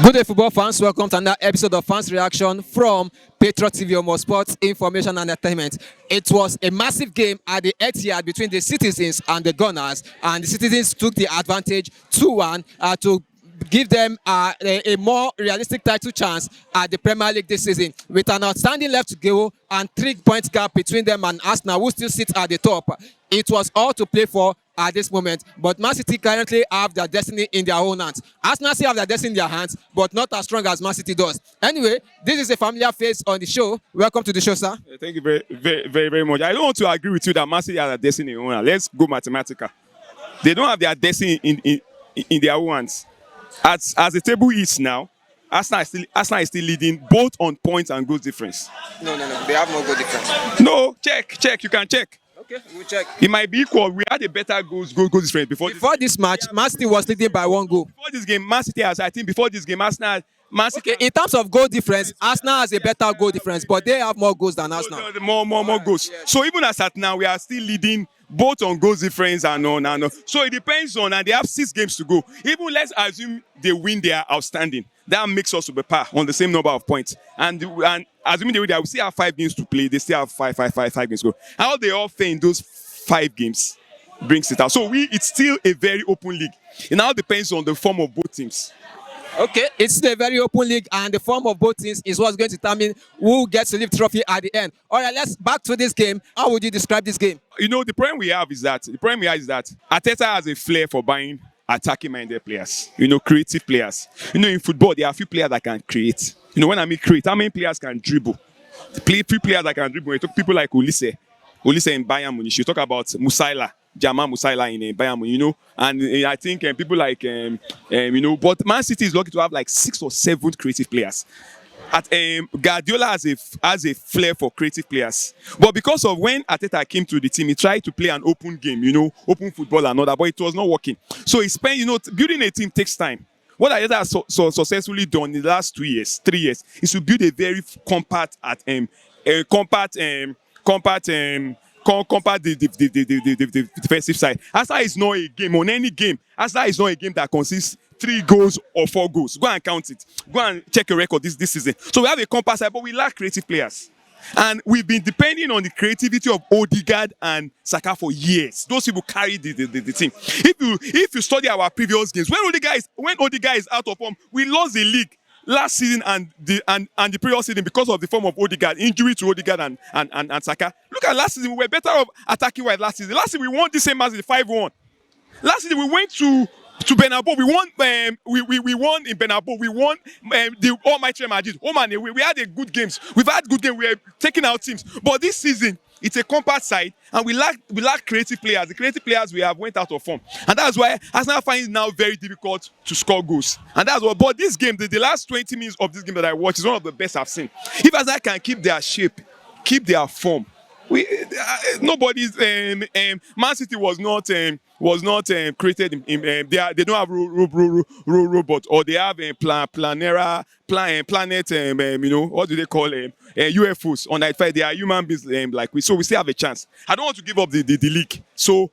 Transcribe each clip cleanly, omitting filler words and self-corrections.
Good day, football fans. Welcome to another episode of Fans Reaction from Patriot TV, more sports, information, and entertainment. It was a massive game at the Etihad between the Citizens and the Gunners, and the Citizens took the advantage 2-1 to give them a more realistic title chance at the Premier League this season, with an outstanding left to go and 3-point gap between them and Arsenal, who still sits at the top. It was all to play for at this moment, but Man City currently have their destiny in their own hands. Arsenal still have their destiny in their hands, but not as strong as Man City does. Anyway, this is a familiar face on the show. Welcome to the show, sir. Thank you very much. I don't want to agree with you that Man City has their destiny in their own hands. Let's go mathematical. They don't have their destiny in their own hands. As the table is now, Arsenal is still leading both on points and goal difference. No. They have no goal difference. No, check. You can check. Okay, we'll check. It might be equal. We had a better goal difference before this match. Man City was leading by 1 goal. Before this game, Man City has. I think before this game, Man City. Okay, in terms of goal difference, Arsenal has a better goal difference, but they have more goals than Arsenal. More goals. Yeah. So even as at now, we are still leading both on goals difference and on. So it depends on, and they have 6 games to go. Even let's assume they win, they are outstanding. That makes us to be par on the same number of points. And assuming they win, we still have 5 games to play. They still have five games to go. How they all fail in those 5 games brings it out. So it's still a very open league. It now depends on the form of both teams. Okay, it's a very open league, and the form of both teams is what's going to determine who gets to lift trophy at the end. All right, let's back to this game. How would you describe this game? You know, the problem we have is that Arteta has a flair for buying attacking-minded players. You know, creative players. You know, in football, there are a few players that can create. You know, when I mean create, how many players can dribble? Few players that can dribble. You talk people like Olise in Bayern Munich. You talk about Jamal Musiala in Bayern Munich, you know, and I think people like, you know, but Man City is lucky to have like 6 or 7 creative players. Guardiola has a flair for creative players, but because of when Arteta came to the team, he tried to play an open game, you know, open football and all that, but it was not working. So he spent, you know, building a team takes time. What Arteta has so successfully done in the last 3 years, is to build a very compact the defensive side. Arsenal is not a game on any game. Arsenal is not a game that consists 3 goals or 4 goals. Go and count it. Go and check your record this season. So we have a compact side, but we lack creative players. And we've been depending on the creativity of Odegaard and Saka for years. Those people carry the team. If you study our previous games, when Odegaard is out of form, we lost the league last season and the previous season because of the form of Odegaard, injury to Odegaard and Saka. Look at last season, we were better off attacking wise last season. Last season we won the same match, 5-1. Last season we went to Bernabeu. We won in Bernabeu. We won the Almighty Madrid. Oh man, we had a good games. We've had good games. We are taking out teams. But this season, it's a compact side, and we lack creative players. The creative players we have went out of form, and that's why Arsenal find it now very difficult to score goals. And that's what. But this game, the last 20 minutes of this game that I watched is one of the best I've seen. If Arsenal can keep their shape, keep their form, nobody's Man City was not created they don't have robot, or they have planet you know, what do they call UFOs on that fight. They are human beings like we, so we still have a chance. I don't want to give up the league so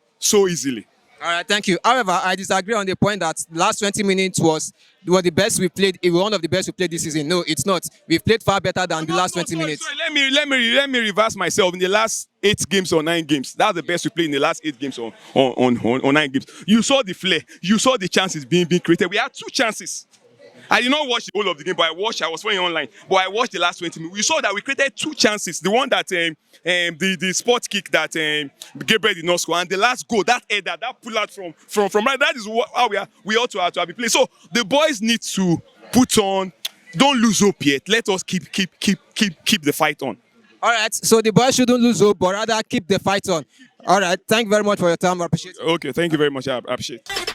easily. All right, thank you. However, I disagree on the point that the last 20 minutes was the best we played. It was one of the best we played this season. No, it's not. We've played far better than the last 20 minutes. Sorry, let me reverse myself. In the last 8 games or 9 games, that's the best we played in the last 8 games or 9 games. You saw the flair. You saw the chances being created. We had 2 chances. I did not watch the whole of the game, but I was following online. But I watched the last 20 minutes. We saw that we created 2 chances. The one that the spot kick that Gabriel did not score, and the last goal, that header, that pull out from right. That is how we ought to have been playing. So the boys need to put on. Don't lose hope yet. Let us keep the fight on. All right. So the boys shouldn't lose hope, but rather keep the fight on. All right. Thank you very much for your time. I appreciate it. Okay. Thank you very much. I appreciate it.